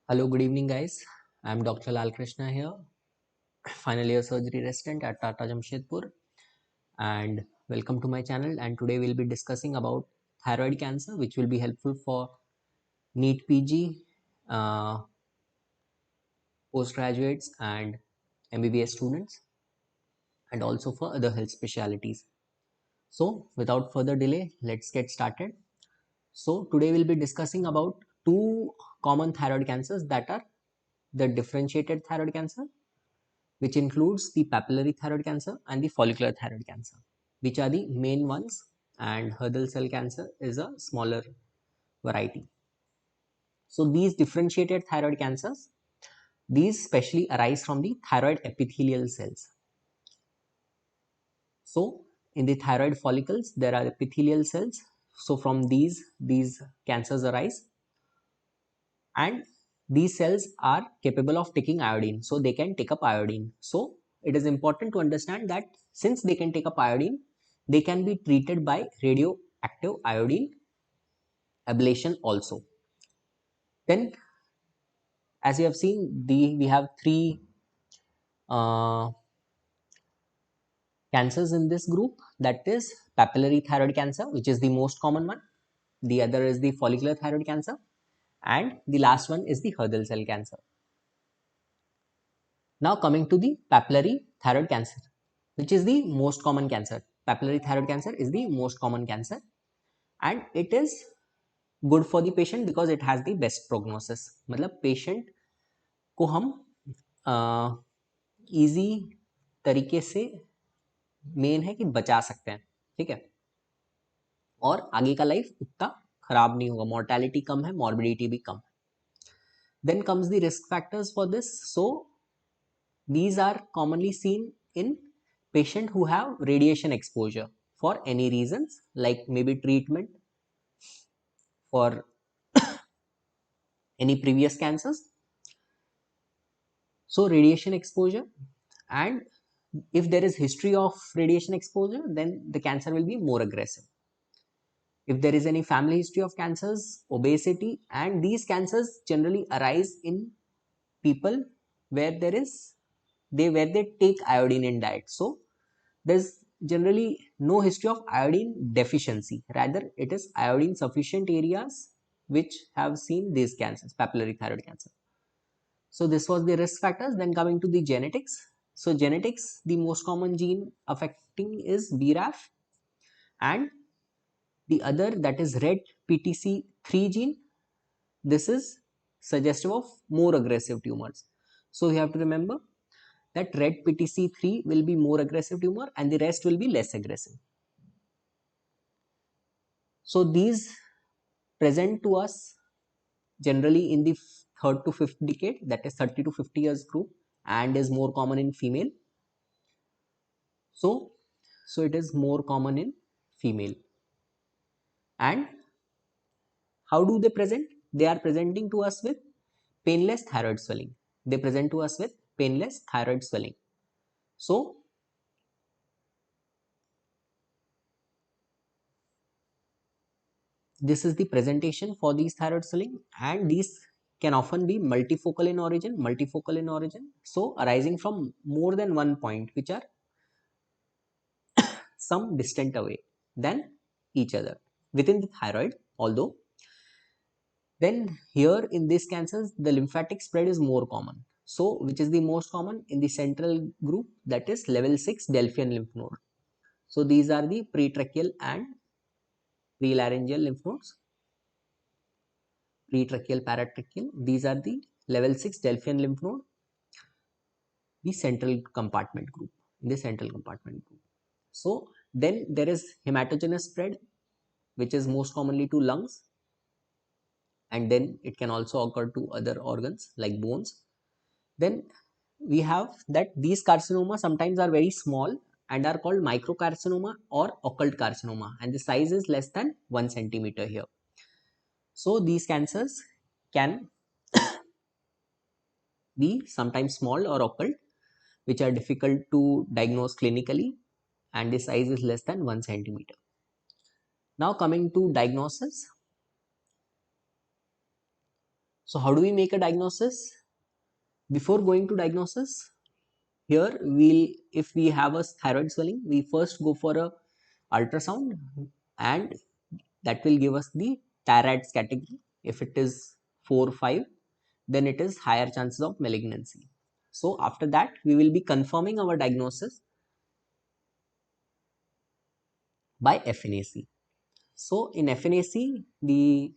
Hello, good evening, guys. I'm Dr. Lalkrishna here, final year surgery resident at Tata Jamshedpur, and welcome to my channel. And today we'll be discussing about thyroid cancer, which will be helpful for NEET PG, postgraduates, and MBBS students, and also for other health specialities. So, without further delay, let's get started. So, today we'll be discussing about two common thyroid cancers, that are the differentiated thyroid cancer, which includes the papillary thyroid cancer and the follicular thyroid cancer, which are the main ones, and Hurdle cell cancer is a smaller variety. So these differentiated thyroid cancers, these specially arise from the thyroid epithelial cells. So in the thyroid follicles, there are epithelial cells. So from these cancers arise, and these cells are capable of taking iodine, so they can take up iodine. So it is important to understand that since they can take up iodine, they can be treated by radioactive iodine ablation also. Then, as you have seen, we have three uh, cancers in this group, that is papillary thyroid cancer, which is the most common one, the other is the follicular thyroid cancer, and the last one is the Hurdle cell cancer. Now coming to the papillary thyroid cancer, which is the most common cancer. Papillary thyroid cancer is the most common cancer, and it is good for the patient because it has the best prognosis. मतलब patient को हम easy तरीके से main है कि बचा सकते हैं, ठीक है, और आगे का लाइफ उतना खराब नहीं होगा, mortality कम है, morbidity भी कम है. Then comes the risk factors for this. So these are commonly seen in patients who have radiation exposure for any reasons, like maybe treatment for any previous cancers. So radiation exposure, and if there is history of radiation exposure, then the cancer will be more aggressive. If there is any family history of cancers, obesity, and these cancers generally arise in people where they take iodine in diet. So there's generally no history of iodine deficiency, rather it is iodine sufficient areas which have seen these cancers, papillary thyroid cancer. So this was the risk factors. Then coming to the genetics. So genetics, the most common gene affecting is BRAF, and the other, that is red PTC3 gene. This is suggestive of more aggressive tumors. So you have to remember that red PTC3 will be more aggressive tumor and the rest will be less aggressive. So these present to us generally in the third to fifth decade, that is 30 to 50 years group, and is more common in female. So it is more common in female. And how do they present? They are presenting to us with painless thyroid swelling. They present to us with painless thyroid swelling. So this is the presentation for these thyroid swelling, and these can often be multifocal in origin, so arising from more than one point which are some distant away than each other within the thyroid. Although then here in these cancers the lymphatic spread is more common. So which is the most common in the central group, that is level 6 Delphian lymph node. So these are the pretracheal and prelaryngeal lymph nodes, pretracheal, paratracheal. These are the level 6 Delphian lymph node, the central compartment group, in the central compartment group. So then there is hematogenous spread, which is most commonly to lungs, and then it can also occur to other organs like bones. Then we have that these carcinoma sometimes are very small and are called microcarcinoma or occult carcinoma, and the size is less than 1 centimeter here. So these cancers can be sometimes small or occult, which are difficult to diagnose clinically, and the size is less than 1 centimeter. Now coming to diagnosis. So how do we make a diagnosis? Before going to diagnosis, here if we have a thyroid swelling, we first go for a ultrasound, and that will give us the ThyRADS category. If it is 4 or 5, then it is higher chances of malignancy. So after that, we will be confirming our diagnosis by FNAC. So in FNAC, the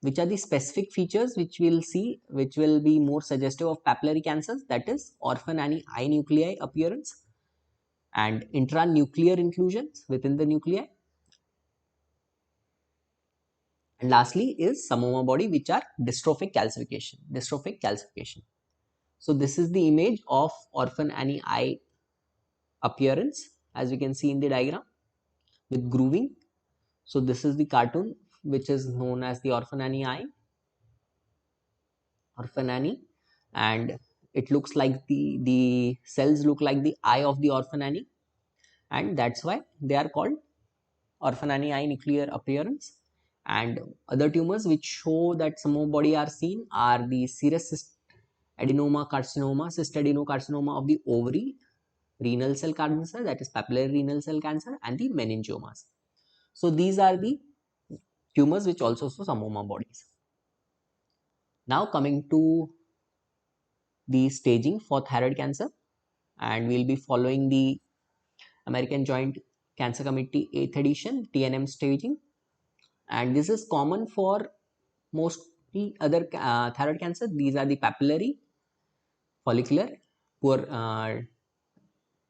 which are the specific features which we'll see, which will be more suggestive of papillary cancers, that is orphan ani I nuclei appearance and intranuclear inclusions within the nuclei, and lastly is samoma body, which are dystrophic calcification. So this is the image of orphan ani I appearance, as we can see in the diagram with grooving. So this is the cartoon which is known as the orphan ani I, orphan ani, and it looks like the cells look like the eye of the orphan ani, and that's why they are called orphan ani I nuclear appearance. And other tumors which show that samoma body are seen are the serous adenoma carcinoma, cystadenocarcinoma of the ovary, renal cell cancer, that is papillary renal cell cancer, and the meningiomas. So these are the tumors which also show samoma bodies. Now coming to the staging for thyroid cancer, and we'll be following the American Joint Cancer Committee 8th edition TNM staging, and this is common for mostly other thyroid cancer. These are the papillary, follicular,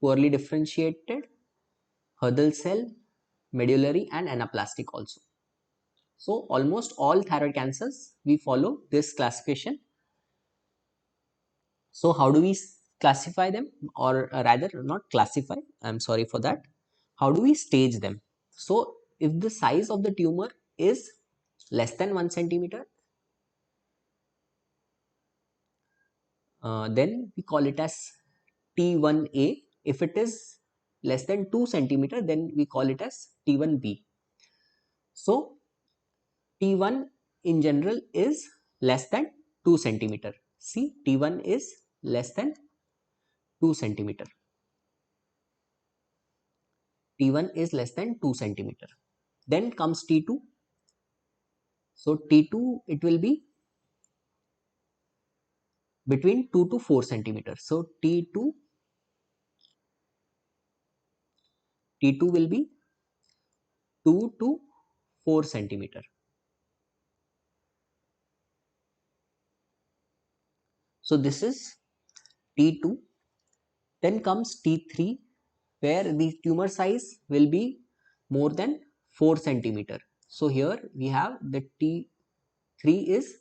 poorly differentiated, Hurdle cell, medullary, and anaplastic also. So almost all thyroid cancers we follow this classification. So how do we classify them, or rather not classify, I'm sorry for that. How do we stage them? So if the size of the tumor is less than 1 centimeter, then we call it as T1A. If it is less than 2 centimeter, then we call it as T1B. So T1 in general is less than 2 centimeter. See, T1 is less than 2 centimeter. T1 is less than 2 centimeter. Then comes T2. So T2, it will be between 2 to 4 centimeter. So T2 will be 2 to 4 centimeter. So this is T2. Then comes T3, where the tumor size will be more than 4 centimeter. So here we have the T3 is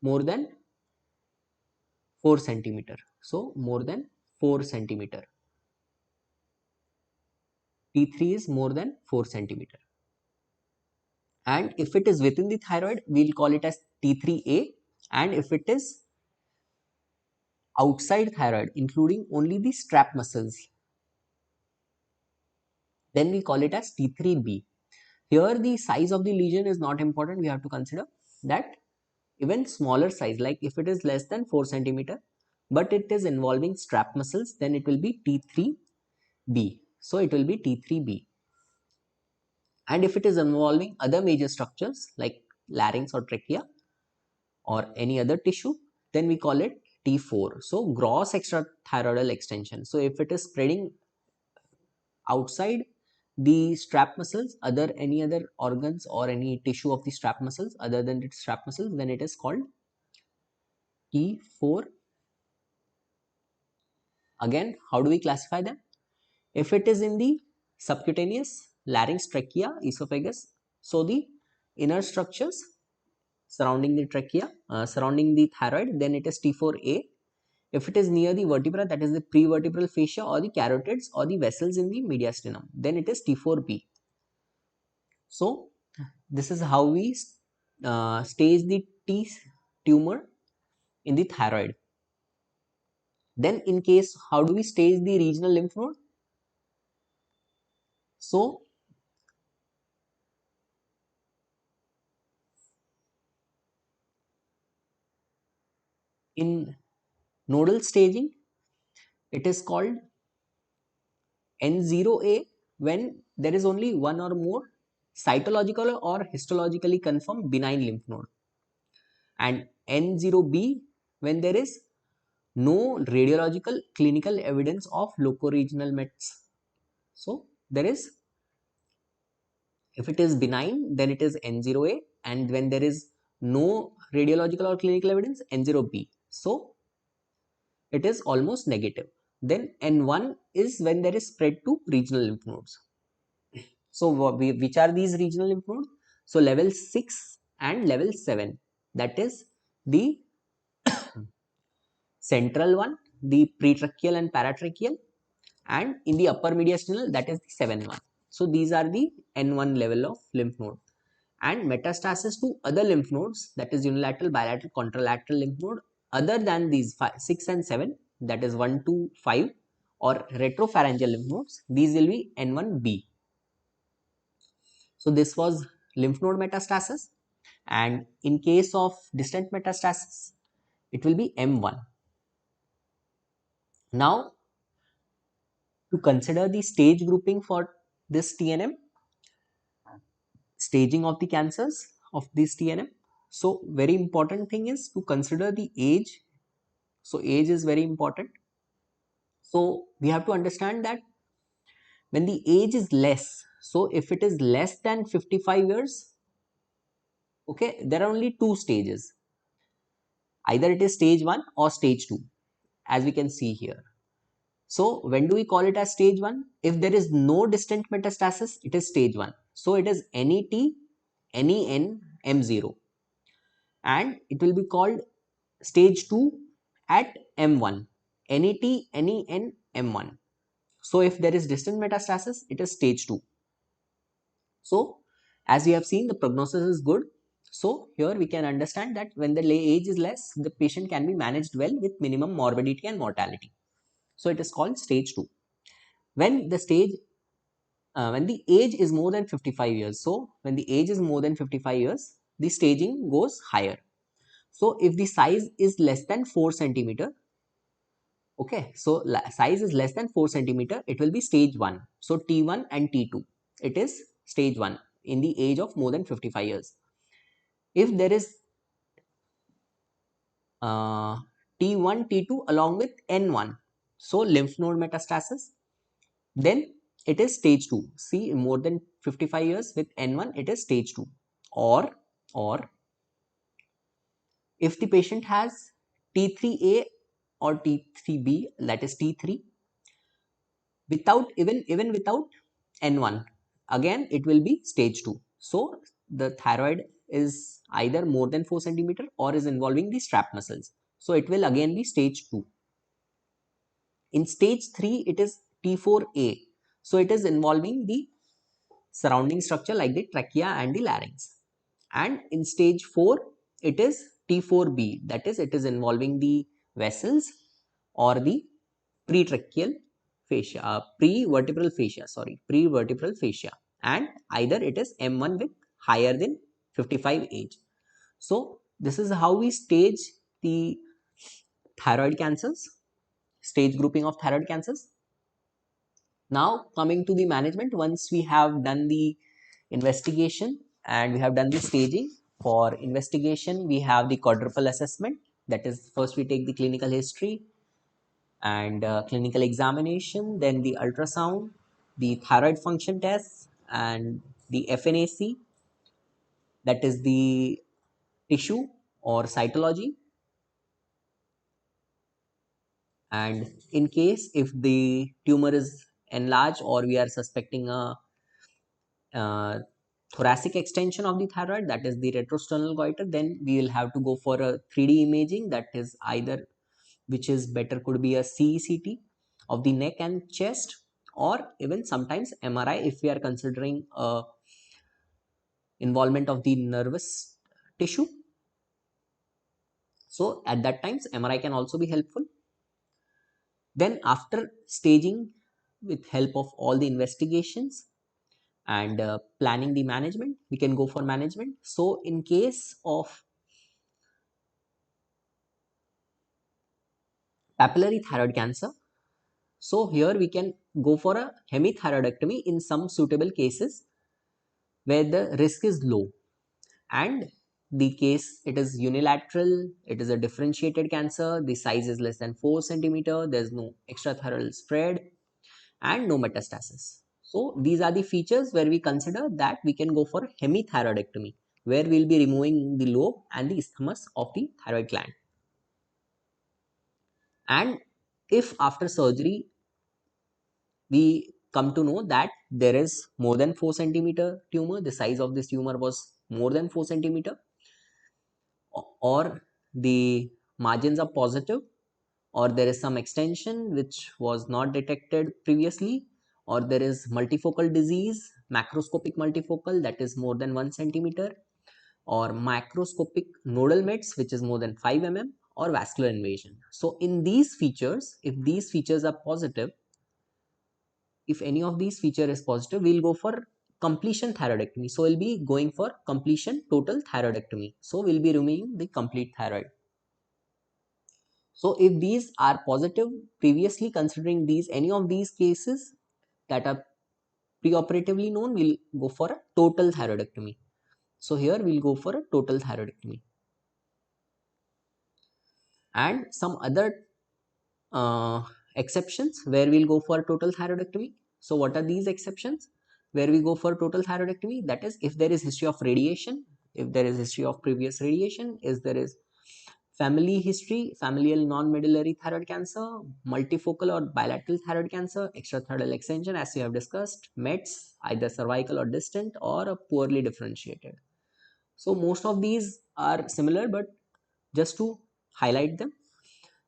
more than 4 centimeter. So more than 4 centimeter. T3 is more than 4 centimeter. And if it is within the thyroid, we'll call it as T3A. And if it is outside thyroid, including only the strap muscles, then we call it as T3B. Here the size of the lesion is not important. We have to consider that even smaller size, like if it is less than 4 centimeter, but it is involving strap muscles, then it will be T3B. So it will be T3B. And if it is involving other major structures like larynx or trachea or any other tissue, then we call it T4. So gross extrathyroidal extension. So if it is spreading outside the strap muscles, any other organs or any tissue of the strap muscles other than the strap muscles, then it is called T4. Again, how do we classify them? If it is in the subcutaneous, larynx, trachea, esophagus, so the inner structures surrounding the trachea, surrounding the thyroid, then it is T4A. If it is near the vertebra, that is the prevertebral fascia or the carotids or the vessels in the mediastinum, then it is T4B. So this is how we stage the T tumor in the thyroid. Then in case, how do we stage the regional lymph node? So In nodal staging, it is called N0A when there is only one or more cytological or histologically confirmed benign lymph node, and N0B when there is no radiological clinical evidence of locoregional mets. So there is, if it is benign, then it is N0A, and when there is no radiological or clinical evidence, N0B. So it is almost negative. Then N1 is when there is spread to regional lymph nodes. So which are these regional lymph nodes? So level 6 and level 7, that is the central one, the pretracheal and paratracheal, and in the upper mediastinal, that is the 7th one. So these are the N1 level of lymph node. And metastasis to other lymph nodes, that is unilateral, bilateral, contralateral lymph node, other than these 6 and 7, that is 1 to 5, or retropharyngeal lymph nodes, these will be N1B. So this was lymph node metastasis, and in case of distant metastasis, it will be M1. Now, to consider the stage grouping for this TNM, staging of the cancers of this TNM. So very important thing is to consider the age. So age is very important. So we have to understand that when the age is less, so if it is less than 55 years, okay, there are only two stages. Either it is stage 1 or stage 2, as we can see here. So when do we call it as stage 1? If there is no distant metastasis, it is stage 1. So it is NET, NEN, M0. And it will be called stage 2 at M1, NET, NEN, M1. So if there is distant metastasis, it is stage 2. So as we have seen, the prognosis is good. So here we can understand that when the age is less, the patient can be managed well with minimum morbidity and mortality. So it is called stage 2. When the age is more than 55 years, so when the age is more than 55 years, the staging goes higher. So if the size is less than 4 centimeter, okay, so size is less than 4 centimeter, it will be stage 1. So T1 and T2, it is stage 1 in the age of more than 55 years. If there is T1, T2 along with N1, so lymph node metastasis, then it is stage 2. See, more than 55 years with N1, it is stage 2. Or if the patient has T3A or T3B, that is T3, without even without N1, again it will be stage 2. So the thyroid is either more than 4 centimeter or is involving the strap muscles. So it will again be stage 2. In stage 3, it is T4A. So it is involving the surrounding structure like the trachea and the larynx. And in stage 4, it is T4B, that is, it is involving the vessels or the pretracheal fascia, prevertebral fascia, and either it is M1 with higher than 55 age. So this is how we stage the thyroid cancers, stage grouping of thyroid cancers. Now coming to the management, once we have done the investigation and we have done the staging, for investigation we have the quadruple assessment, that is, first we take the clinical history and clinical examination, then the ultrasound, the thyroid function tests, and the FNAC, that is the tissue or cytology. And in case if the tumor is enlarged or we are suspecting a thoracic extension of the thyroid, that is the retrosternal goiter, then we will have to go for a 3D imaging, that is either, which is better, could be a CECT of the neck and chest, or even sometimes MRI if we are considering involvement of the nervous tissue. So at that times MRI can also be helpful. Then after staging, with help of all the investigations and planning the management, we can go for management. So in case of papillary thyroid cancer. So here we can go for a hemithyroidectomy in some suitable cases where the risk is low, and the case it is unilateral, it is a differentiated cancer, the size is less than 4 centimeter, there's no extrathyroidal spread and no metastasis. So these are the features where we consider that we can go for hemithyroidectomy, where we'll be removing the lobe and the isthmus of the thyroid gland. And if after surgery we come to know that there is more than 4 centimeter tumor, the size of this tumor was more than 4 centimeter, or the margins are positive, or there is some extension which was not detected previously, or there is multifocal disease, macroscopic multifocal, that is more than 1 centimeter, or macroscopic nodal mets which is more than 5 mm, or vascular invasion. So in these features, if these features are positive, if any of these feature is positive, we'll go for completion thyroidectomy. So we'll be going for completion total thyroidectomy. So we'll be removing the complete thyroid. So if these are positive, previously considering these, any of these cases that are preoperatively known, we'll go for a total thyroidectomy. So here we'll go for a total thyroidectomy. And some other exceptions where we'll go for total thyroidectomy. So what are these exceptions where we go for total thyroidectomy? That is, if there is history of radiation, if there is history of previous radiation, if there is family history, familial non-medullary thyroid cancer, multifocal or bilateral thyroid cancer, extrathyroidal extension as we have discussed, METs, either cervical or distant, or a poorly differentiated. So most of these are similar, but just to highlight them.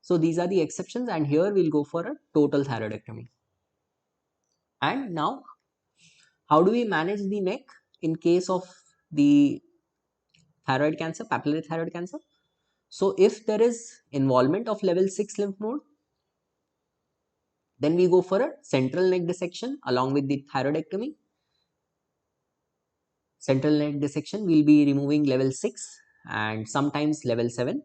So these are the exceptions, and here we'll go for a total thyroidectomy. And now, how do we manage the neck in case of the thyroid cancer, papillary thyroid cancer? So if there is involvement of level 6 lymph node, then we go for a central neck dissection along with the thyroidectomy. Central neck dissection will be removing level 6 and sometimes level 7.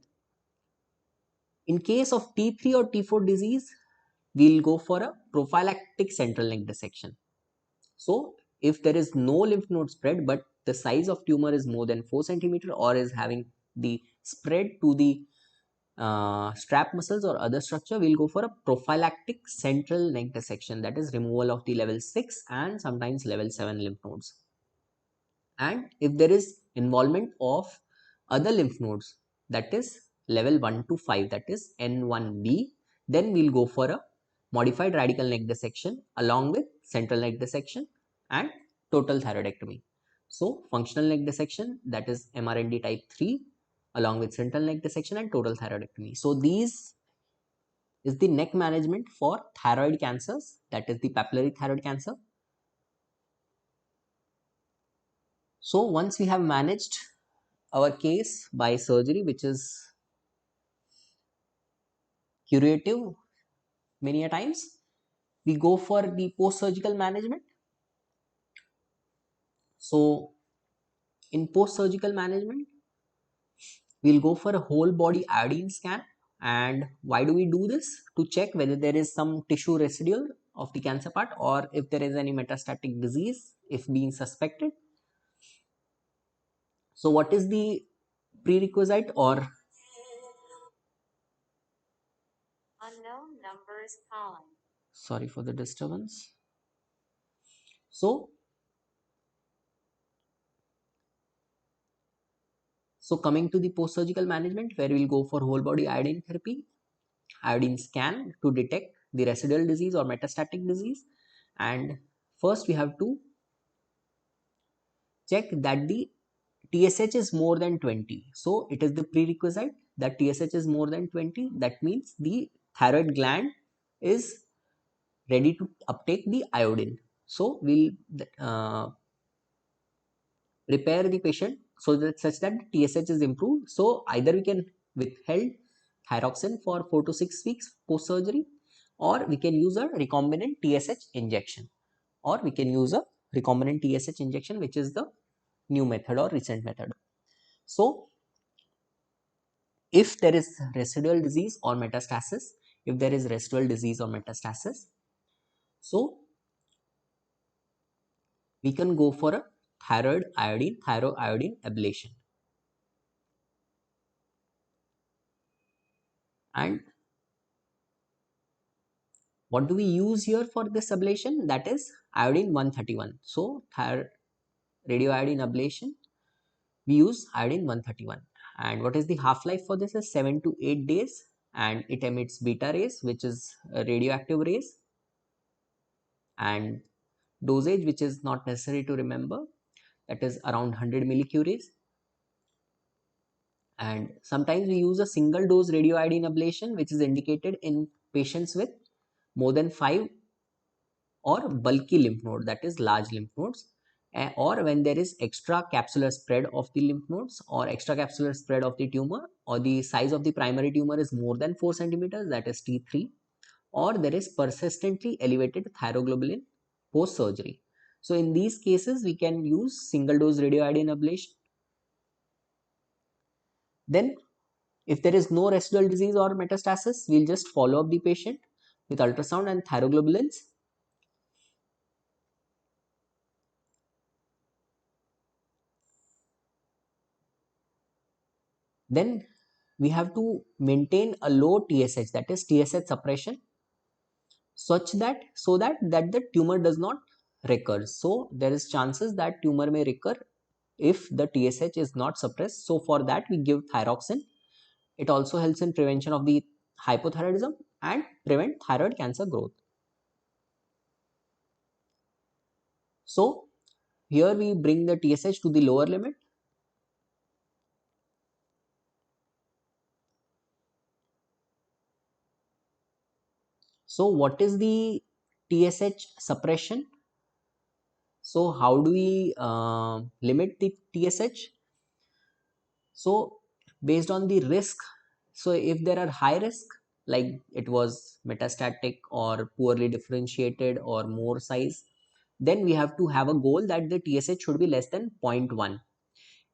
In case of T3 or T4 disease, we'll go for a prophylactic central neck dissection. So if there is no lymph node spread, but the size of tumor is more than 4 centimeter or is having the spread to the strap muscles or other structure, we'll go for a prophylactic central neck dissection, that is removal of the level 6 and sometimes level 7 lymph nodes. And if there is involvement of other lymph nodes, that is level 1 to 5, that is N1B, then we'll go for a modified radical neck dissection along with central neck dissection and total thyroidectomy. So functional neck dissection, that is MRND type 3, along with central neck dissection and total thyroidectomy. So these is the neck management for thyroid cancers, that is the papillary thyroid cancer. So once we have managed our case by surgery, which is curative many a times, we go for the post-surgical management. So in post-surgical management, we'll go for a whole body iodine scan. And why do we do this? To check whether there is some tissue residual of the cancer part, or if there is any metastatic disease if being suspected. So what is the prerequisite, or unknown numbers calling? Sorry for the disturbance. So coming to the post-surgical management, where we'll go for whole body iodine therapy, iodine scan to detect the residual disease or metastatic disease. And first we have to check that the TSH is more than 20. So it is the prerequisite that TSH is more than 20. That means the thyroid gland is ready to uptake the iodine. So we'll prepare the patient so that such that TSH is improved. So either we can withheld thyroxine for 4 to 6 weeks post surgery, or we can use a recombinant TSH injection, or we can use a recombinant TSH injection, which is the new method or recent method. So if there is residual disease or metastasis if there is residual disease or metastasis. So we can go for a thyroiodine ablation. And what do we use here for this ablation? That is iodine 131. So radioiodine ablation, we use iodine 131. And what is the half-life for this? Is 7 to 8 days, and it emits beta rays, which is radioactive rays. And dosage, which is not necessary to remember, that is around 100 millicuries. And sometimes we use a single dose radioiodine ablation, which is indicated in patients with more than 5 or bulky lymph node, that is large lymph nodes, or when there is extra capsular spread of the lymph nodes or extra capsular spread of the tumor, or the size of the primary tumor is more than 4 centimeters, that is T3, or there is persistently elevated thyroglobulin post surgery. So in these cases we can use single dose radioiodine ablation. Then if there is no residual disease or metastasis, we'll just follow up the patient with ultrasound and thyroglobulins. Then we have to maintain a low TSH, that is TSH suppression, such that that the tumor does not recur. So there is chances that tumor may recur if the TSH is not suppressed. So for that we give thyroxine. It also helps in prevention of the hypothyroidism and prevent thyroid cancer growth. So here we bring the TSH to the lower limit. So what is the TSH suppression? So how do we limit the TSH? So based on the risk, so if there are high risk, like it was metastatic or poorly differentiated or more size, then we have to have a goal that the TSH should be less than 0.1.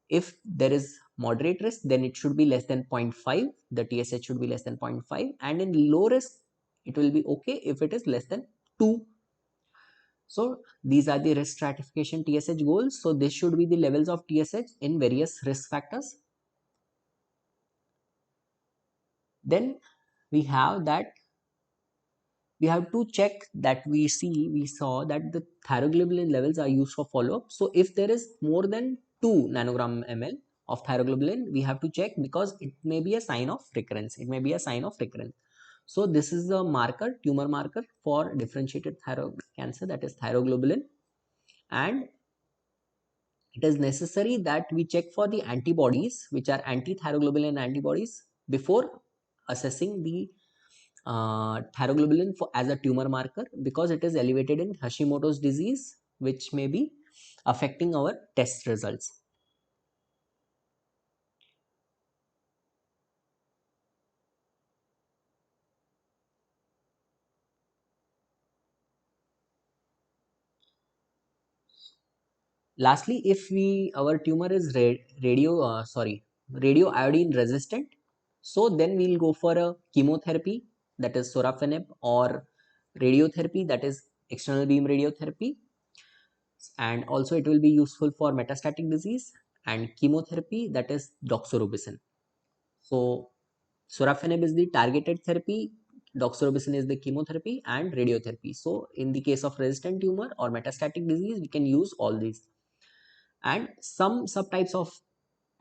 If there is moderate risk, then it should be less than 0.5. The TSH should be less than 0.5, and in low risk it will be okay if it is less than 2. So these are the risk stratification TSH goals. So this should be the levels of TSH in various risk factors. Then we have that we have to check that we saw that the thyroglobulin levels are used for follow-up. So if there is more than 2 nanogram ml of thyroglobulin, we have to check because it may be a sign of recurrence. It may be a sign of recurrence. So this is the marker, tumor marker for differentiated thyroid cancer, that is thyroglobulin. And it is necessary that we check for the antibodies, which are anti-thyroglobulin antibodies, before assessing the thyroglobulin as a tumor marker, because it is elevated in Hashimoto's disease, which may be affecting our test results. Lastly, if our tumor is radio iodine resistant, so then we'll go for a chemotherapy, that is sorafenib, or radiotherapy, that is external beam radiotherapy, and also it will be useful for metastatic disease, and chemotherapy, that is doxorubicin. So sorafenib is the targeted therapy, doxorubicin is the chemotherapy, and radiotherapy. So in the case of resistant tumor or metastatic disease, we can use all these. And some subtypes of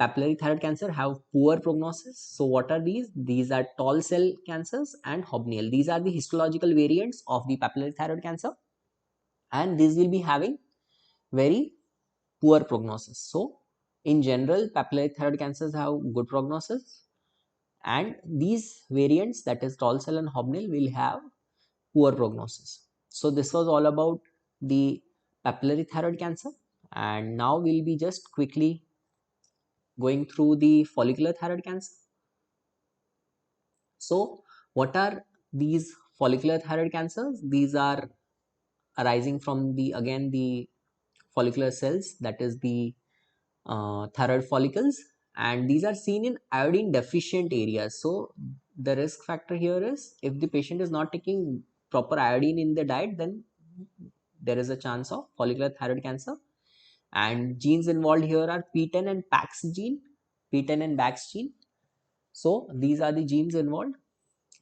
papillary thyroid cancer have poor prognosis. So what are these? These are tall cell cancers and Hobniel. These are the histological variants of the papillary thyroid cancer, and these will be having very poor prognosis. So in general, papillary thyroid cancers have good prognosis, and these variants, that is tall cell and Hobniel, will have poor prognosis. So this was all about the papillary thyroid cancer, and now we'll be just quickly going through the follicular thyroid cancer. So what are these follicular thyroid cancers? These are arising from the follicular cells, that is the thyroid follicles, and these are seen in iodine deficient areas. So the risk factor here is if the patient is not taking proper iodine in the diet, then there is a chance of follicular thyroid cancer. And genes involved here are PTEN and PAX gene, PTEN and BAX gene. So these are the genes involved.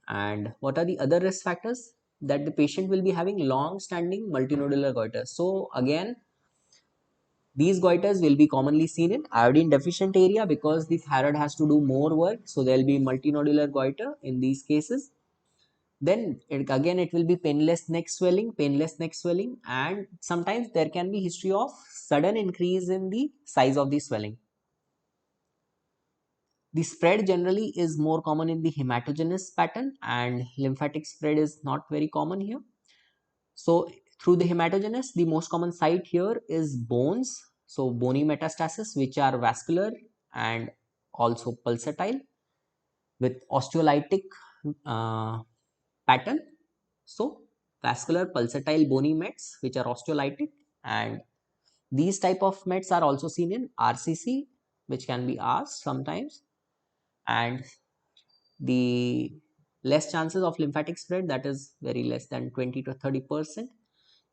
And what are the other risk factors? That the patient will be having long standing multinodular goiter. So again, these goiters will be commonly seen in iodine deficient area because the thyroid has to do more work. So there will be multinodular goiter in these cases. Then again it will be painless neck swelling, and sometimes there can be history of sudden increase in the size of the swelling. The spread generally is more common in the hematogenous pattern, and lymphatic spread is not very common here. So through the hematogenous, the most common site here is bones. So bony metastasis, which are vascular and also pulsatile with osteolytic uh, pattern. So vascular pulsatile bony mets which are osteolytic, and these type of mets are also seen in RCC, which can be asked sometimes. And the less chances of lymphatic spread, that is very less than 20 to 30%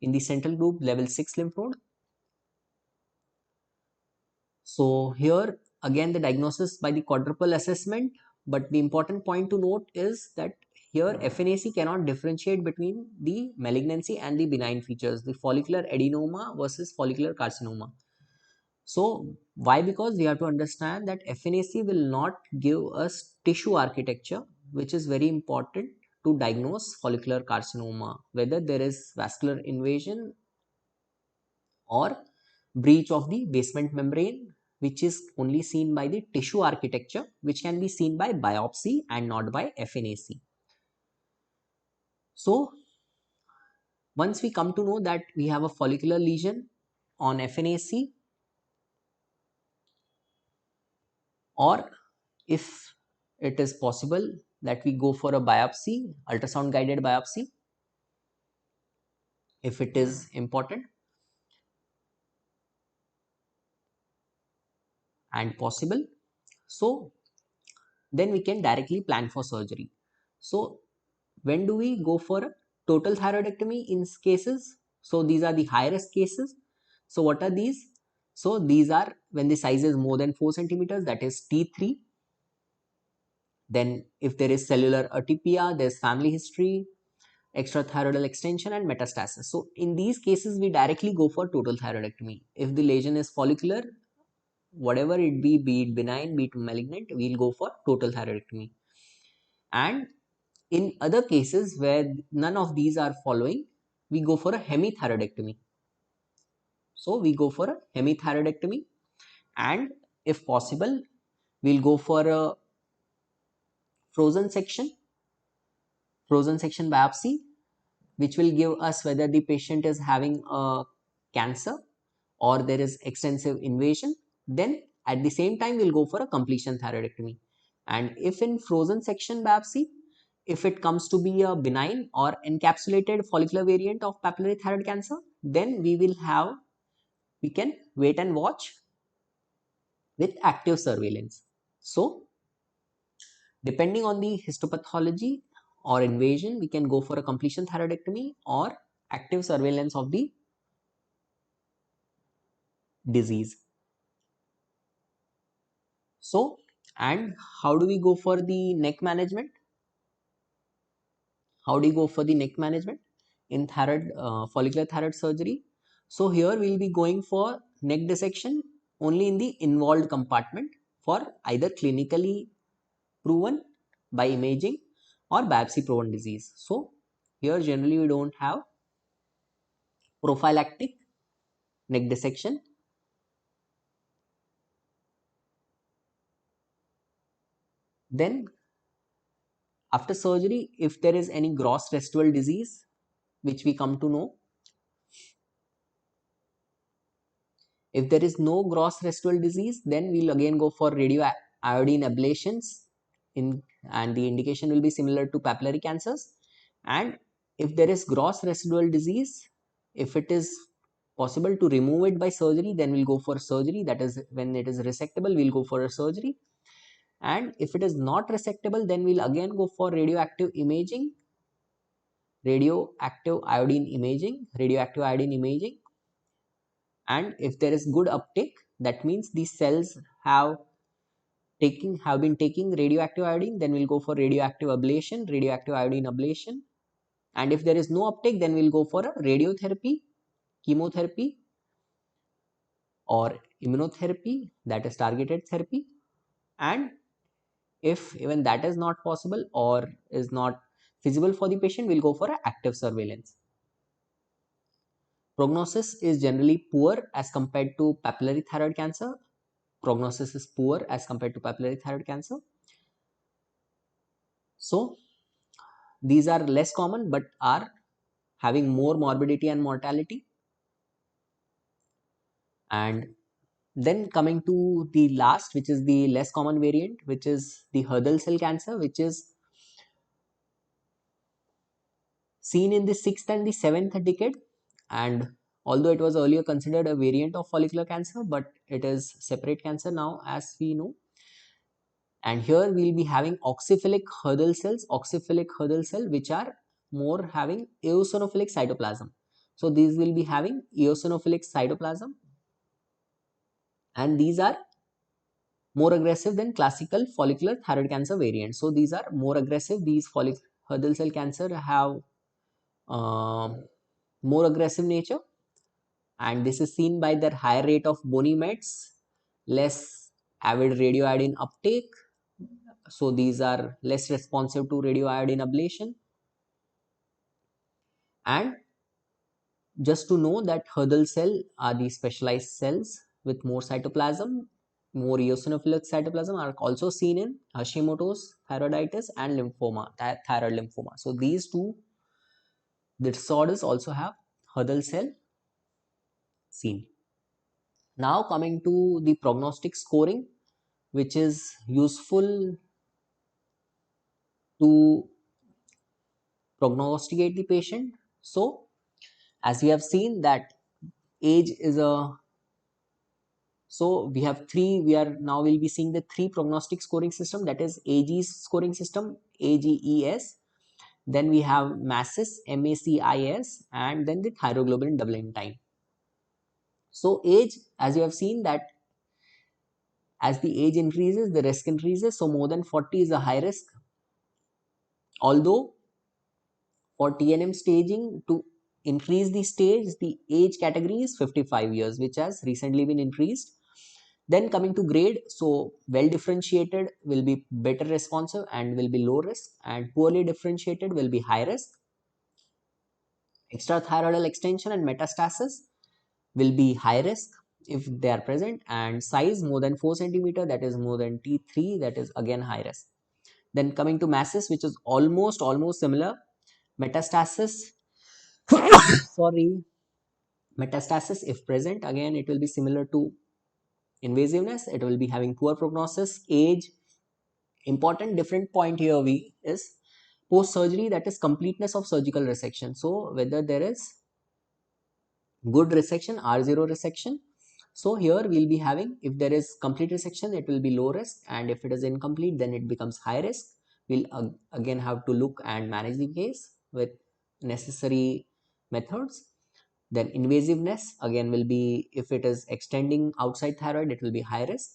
in the central group level 6 lymph node. So here again the diagnosis by the quadruple assessment, but the important point to note is that here FNAC cannot differentiate between the malignancy and the benign features, the follicular adenoma versus follicular carcinoma. So why? Because we have to understand that FNAC will not give us tissue architecture, which is very important to diagnose follicular carcinoma, whether there is vascular invasion or breach of the basement membrane, which is only seen by the tissue architecture, which can be seen by biopsy and not by FNAC. So once we come to know that we have a follicular lesion on FNAC, or if it is possible that we go for a biopsy, ultrasound guided biopsy, if it is important and possible, so then we can directly plan for surgery. So when do we go for a total thyroidectomy in cases? So these are the high risk cases. So what are these? So these are when the size is more than 4 centimeters, that is T3. Then if there is cellular atypia, there's family history, extrathyroidal extension and metastasis. So in these cases, we directly go for total thyroidectomy. If the lesion is follicular, whatever be it benign, be it malignant, we'll go for total thyroidectomy. And in other cases where none of these are following, we go for a hemithyroidectomy. So we go for a hemithyroidectomy, and if possible, we'll go for a frozen section biopsy, which will give us whether the patient is having a cancer or there is extensive invasion. Then at the same time, we'll go for a completion thyroidectomy. And if in frozen section biopsy, if it comes to be a benign or encapsulated follicular variant of papillary thyroid cancer, then we can wait and watch with active surveillance. So depending on the histopathology or invasion, we can go for a completion thyroidectomy or active surveillance of the disease. So, and how do we go for the neck management? How do you go for the neck management in follicular thyroid surgery? So here we'll be going for neck dissection only in the involved compartment for either clinically proven by imaging or biopsy proven disease. So here generally we don't have prophylactic neck dissection. Then after surgery, if there is any gross residual disease, which we come to know, if there is no gross residual disease, then we'll again go for radioiodine ablations and the indication will be similar to papillary cancers. And if there is gross residual disease, if it is possible to remove it by surgery, then we'll go for surgery. That is when it is resectable, we'll go for a surgery. And if it is not resectable, then we'll again go for radioactive imaging, radioactive iodine imaging. And if there is good uptake, that means these cells have been taking radioactive iodine, then we'll go for radioactive iodine ablation. And if there is no uptake, then we'll go for a radiotherapy, chemotherapy, or immunotherapy, that is targeted therapy. And if even that is not possible or is not feasible for the patient, we'll go for an active surveillance. Prognosis is generally poor as compared to papillary thyroid cancer. So these are less common but are having more morbidity and mortality. And then coming to the last, which is the less common variant, which is the Hurdle cell cancer, which is seen in the 6th and the 7th decade. And although it was earlier considered a variant of follicular cancer, but it is separate cancer now, as we know. And here we'll be having oxyphilic Hurdle cells, which are more having eosinophilic cytoplasm. So these will be having eosinophilic cytoplasm, and these are more aggressive than classical follicular thyroid cancer variants. So these are more aggressive. These Hurdle cell cancer have more aggressive nature, and this is seen by their higher rate of bony mets, less avid radioiodine uptake. So these are less responsive to radioiodine ablation. And just to know that Hurdle cell are the specialized cells with more cytoplasm, more eosinophilic cytoplasm, are also seen in Hashimoto's thyroiditis and thyroid lymphoma. So these two disorders also have Hurdle cell seen. Now coming to the prognostic scoring, which is useful to prognosticate the patient. So as we have seen that age is a So we have we'll be seeing the three prognostic scoring system, that is AG's scoring system, AGES. Then we have MACIS, MACIS, and then the thyroglobulin doubling time. So age, as you have seen that as the age increases, the risk increases. So more than 40 is a high risk. Although for TNM staging, to increase the stage, the age category is 55 years, which has recently been increased. Then coming to grade, so well differentiated will be better responsive and will be low risk, and poorly differentiated will be high risk. Extrathyroidal extension and metastasis will be high risk if they are present, and size more than 4 centimeter, that is more than T3, that is again high risk. Then coming to masses, which is almost similar. Metastasis sorry metastasis if present, again it will be similar to invasiveness, it will be having poor prognosis. Age, important different point here is post surgery, that is completeness of surgical resection. So whether there is good resection, R0 resection. So here we'll be having, if there is complete resection, it will be low risk, and if it is incomplete, then it becomes high risk. We'll again have to look and manage the case with necessary methods. Then invasiveness again will be, if it is extending outside thyroid, it will be high risk.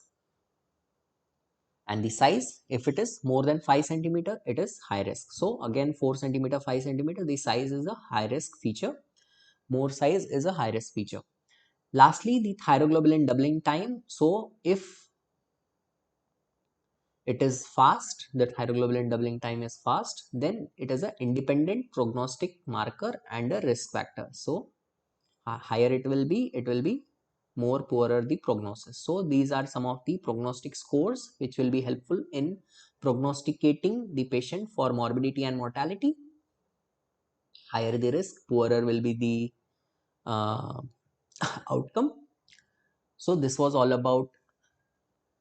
And the size, if it is more than 5 centimeter, it is high risk. So again 4 centimeter, 5 centimeter, the size is a high risk feature. More size is a high risk feature. Lastly, the thyroglobulin doubling time. So if it is fast, the thyroglobulin doubling time is fast, then it is an independent prognostic marker and a risk factor. So higher it will be more poorer the prognosis. So these are some of the prognostic scores which will be helpful in prognosticating the patient for morbidity and mortality. Higher the risk, poorer will be the outcome. So this was all about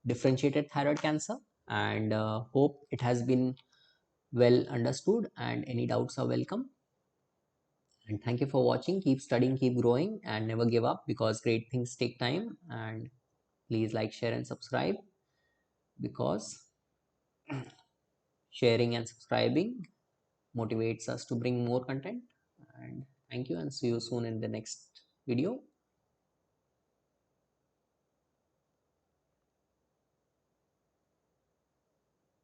differentiated thyroid cancer, and hope it has been well understood, and any doubts are welcome. And thank you for watching. Keep studying, keep growing, and never give up, because great things take time. And please like, share, and subscribe, because Sharing and subscribing motivates us to bring more content. And thank you, and see you soon in the next video.